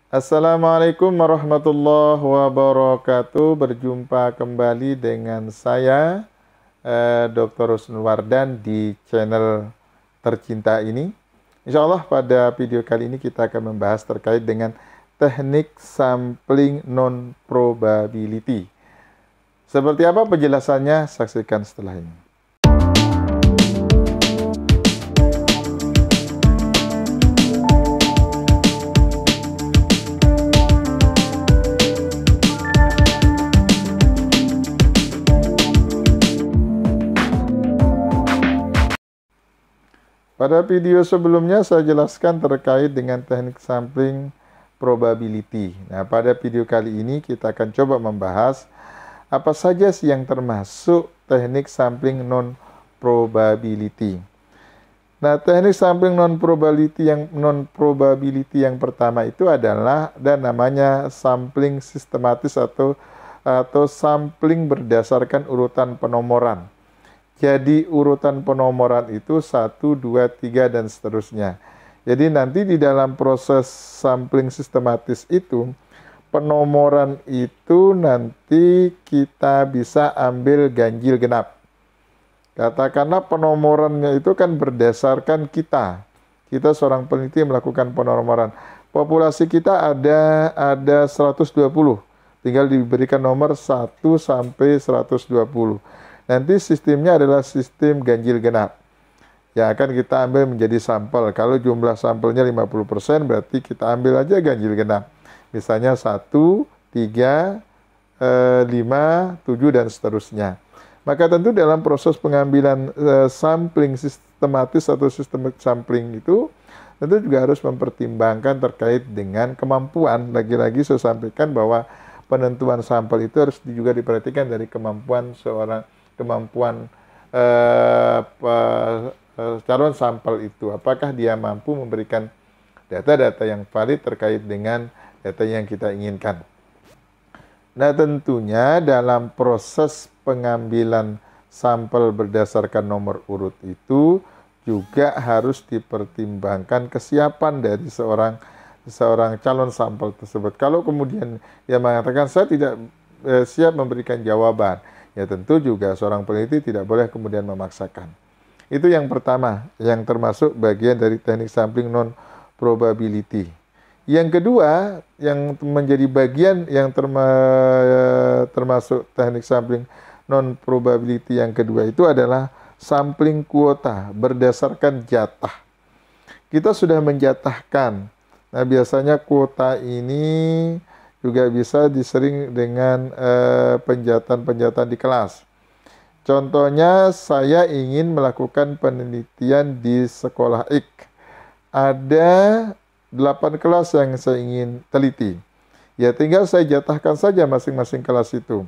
Assalamualaikum warahmatullahi wabarakatuh. Berjumpa kembali dengan saya, Dr. Rusnul Wardan di channel tercinta ini. Insya Allah pada video kali ini kita akan membahas terkait dengan teknik sampling non-probability. Seperti apa penjelasannya? Saksikan setelah ini. Pada video sebelumnya saya jelaskan terkait dengan teknik sampling probability. Nah, pada video kali ini kita akan coba membahas apa saja sih yang termasuk teknik sampling non-probability. Nah, teknik sampling non-probability yang pertama itu adalah namanya sampling sistematis atau sampling berdasarkan urutan penomoran. Jadi urutan penomoran itu 1, 2, 3, dan seterusnya. Jadi nanti di dalam proses sampling sistematis itu, penomoran itu nanti kita bisa ambil ganjil genap. Katakanlah penomorannya itu kan berdasarkan kita. Kita seorang peneliti melakukan penomoran. Populasi kita ada 120. Tinggal diberikan nomor 1 sampai 120. Nanti sistemnya adalah sistem ganjil genap. Ya, akan kita ambil menjadi sampel. Kalau jumlah sampelnya 50%, berarti kita ambil aja ganjil genap. Misalnya 1, 3, 5, 7, dan seterusnya. Maka tentu dalam proses pengambilan sampling sistematis atau sistem sampling itu, tentu juga harus mempertimbangkan terkait dengan kemampuan. Lagi-lagi saya sampaikan bahwa penentuan sampel itu harus juga diperhatikan dari kemampuan calon sampel itu. Apakah dia mampu memberikan data-data yang valid terkait dengan data yang kita inginkan. Nah, tentunya dalam proses pengambilan sampel berdasarkan nomor urut itu juga harus dipertimbangkan kesiapan dari seorang calon sampel tersebut. Kalau kemudian dia mengatakan saya tidak siap memberikan jawaban, ya tentu juga seorang peneliti tidak boleh kemudian memaksakan. Itu yang pertama, yang termasuk bagian dari teknik sampling non-probability. Yang kedua, yang menjadi bagian yang termasuk teknik sampling non-probability yang kedua itu adalah sampling kuota berdasarkan jatah. Kita sudah menjatahkan. Nah, biasanya kuota ini juga bisa disering dengan penjatan-penjatan di kelas. Contohnya, saya ingin melakukan penelitian di sekolah X. Ada 8 kelas yang saya ingin teliti. Ya, tinggal saya jatahkan saja masing-masing kelas itu.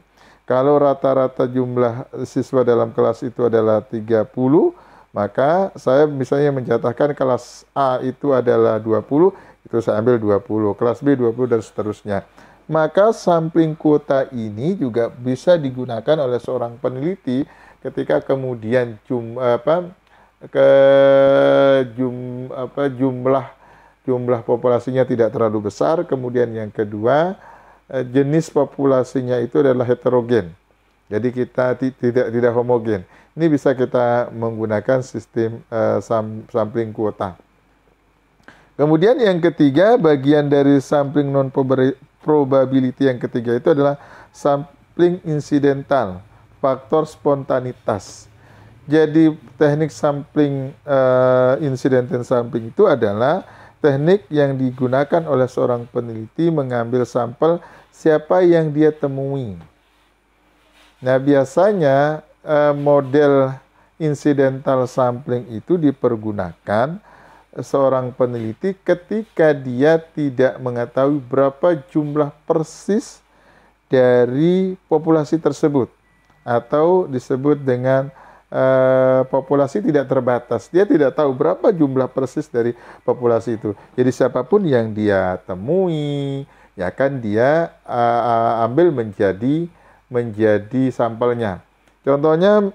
Kalau rata-rata jumlah siswa dalam kelas itu adalah 30, maka saya misalnya menjatahkan kelas A itu adalah 20, itu saya ambil 20, kelas B 20, dan seterusnya. Maka sampling kuota ini juga bisa digunakan oleh seorang peneliti ketika kemudian jumlah populasinya tidak terlalu besar. Kemudian yang kedua, jenis populasinya itu adalah heterogen. Jadi kita tidak homogen. Ini bisa kita menggunakan sistem sampling kuota. Kemudian yang ketiga, bagian dari sampling non-probability yang ketiga itu adalah sampling insidental, faktor spontanitas. Jadi teknik sampling incidental sampling itu adalah teknik yang digunakan oleh seorang peneliti mengambil sampel siapa yang dia temui. Nah, biasanya model incidental sampling itu dipergunakan seorang peneliti ketika dia tidak mengetahui berapa jumlah persis dari populasi tersebut, atau disebut dengan populasi tidak terbatas. Dia tidak tahu berapa jumlah persis dari populasi itu. Jadi siapapun yang dia temui, ya kan dia ambil menjadi sampelnya. Contohnya,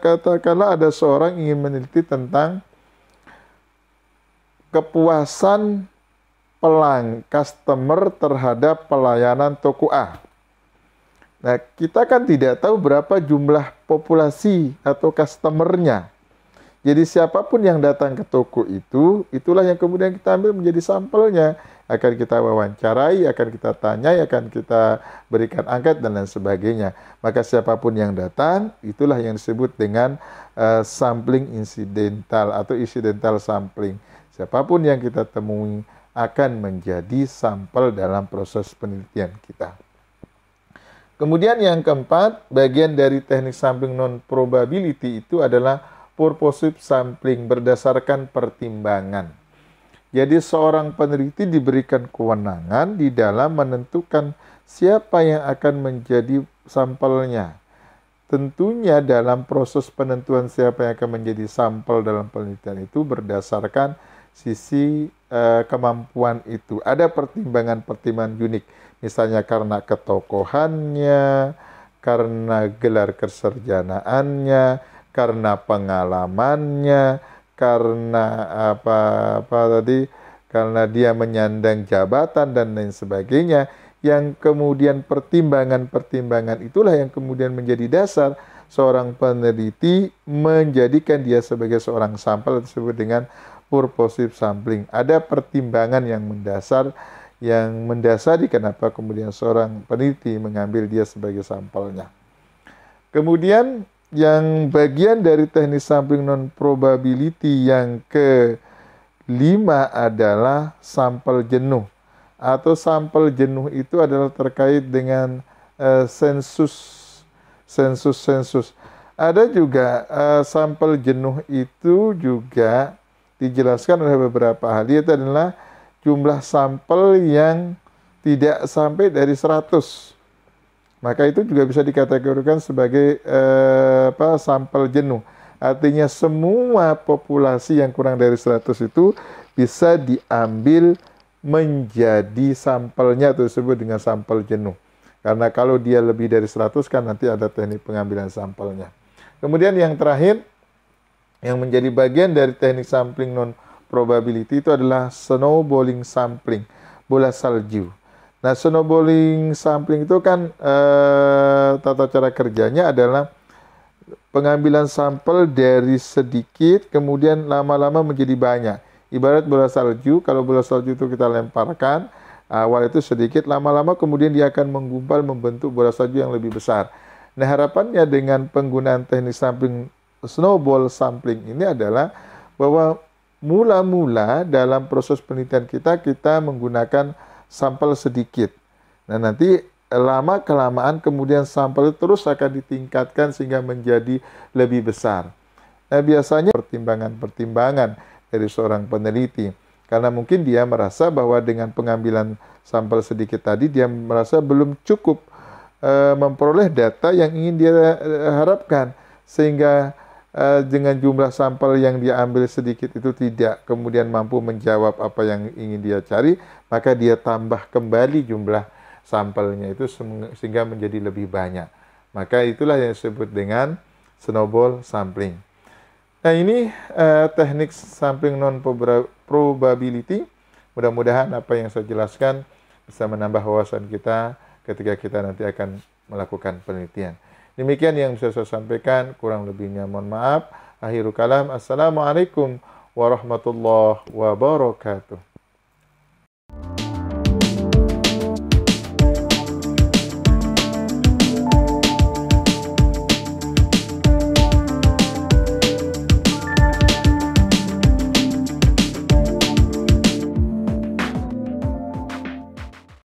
katakanlah ada seorang ingin meneliti tentang kepuasan customer terhadap pelayanan toko A. Nah, kita kan tidak tahu berapa jumlah populasi atau customernya. Jadi siapapun yang datang ke toko itu, itulah yang kemudian kita ambil menjadi sampelnya. Akan kita wawancarai, akan kita tanyai, akan kita berikan angkat dan lain sebagainya. Maka siapapun yang datang, itulah yang disebut dengan sampling insidental atau incidental sampling. Siapapun yang kita temui akan menjadi sampel dalam proses penelitian kita. Kemudian yang keempat, bagian dari teknik sampling non-probability itu adalah purposive sampling berdasarkan pertimbangan. Jadi seorang peneliti diberikan kewenangan di dalam menentukan siapa yang akan menjadi sampelnya. Tentunya dalam proses penentuan siapa yang akan menjadi sampel dalam penelitian itu berdasarkan sisi kemampuan itu. Ada pertimbangan-pertimbangan unik. Misalnya karena ketokohannya, karena gelar kesarjanaannya, karena pengalamannya, karena karena dia menyandang jabatan dan lain sebagainya, yang kemudian pertimbangan-pertimbangan itulah yang kemudian menjadi dasar seorang peneliti menjadikan dia sebagai seorang sampel disebut dengan purposive sampling. Ada pertimbangan yang mendasari kenapa kemudian seorang peneliti mengambil dia sebagai sampelnya. Kemudian yang bagian dari teknik sampling non-probability yang kelima adalah sampel jenuh. Atau sampel jenuh itu adalah terkait dengan sensus. Ada juga sampel jenuh itu juga dijelaskan oleh beberapa ahli, itu adalah jumlah sampel yang tidak sampai dari 100. Maka itu juga bisa dikategorikan sebagai sampel jenuh. Artinya semua populasi yang kurang dari 100 itu bisa diambil menjadi sampelnya, atau disebut dengan sampel jenuh. Karena kalau dia lebih dari 100 kan nanti ada teknik pengambilan sampelnya. Kemudian yang terakhir, yang menjadi bagian dari teknik sampling non-probability itu adalah snowballing sampling, bola salju. Nah, snowballing sampling itu kan tata cara kerjanya adalah pengambilan sampel dari sedikit, kemudian lama-lama menjadi banyak. Ibarat bola salju, kalau bola salju itu kita lemparkan, awal itu sedikit, lama-lama kemudian dia akan menggumpal membentuk bola salju yang lebih besar. Nah, harapannya dengan penggunaan teknik sampling snowball sampling ini adalah bahwa mula-mula dalam proses penelitian kita menggunakan sampel sedikit. Nah, nanti lama-kelamaan kemudian sampel itu terus akan ditingkatkan sehingga menjadi lebih besar. Nah, biasanya pertimbangan-pertimbangan dari seorang peneliti. Karena mungkin dia merasa bahwa dengan pengambilan sampel sedikit tadi, dia merasa belum cukup memperoleh data yang ingin dia harapkan. Sehingga dengan jumlah sampel yang dia ambil sedikit itu tidak kemudian mampu menjawab apa yang ingin dia cari, maka dia tambah kembali jumlah sampelnya itu sehingga menjadi lebih banyak. Maka itulah yang disebut dengan snowball sampling. Nah, ini teknik sampling non-probability. Mudah-mudahan apa yang saya jelaskan bisa menambah wawasan kita ketika kita nanti akan melakukan penelitian. Demikian yang bisa saya sampaikan, kurang lebihnya mohon maaf. Akhirul kalam, assalamualaikum warahmatullahi wabarakatuh.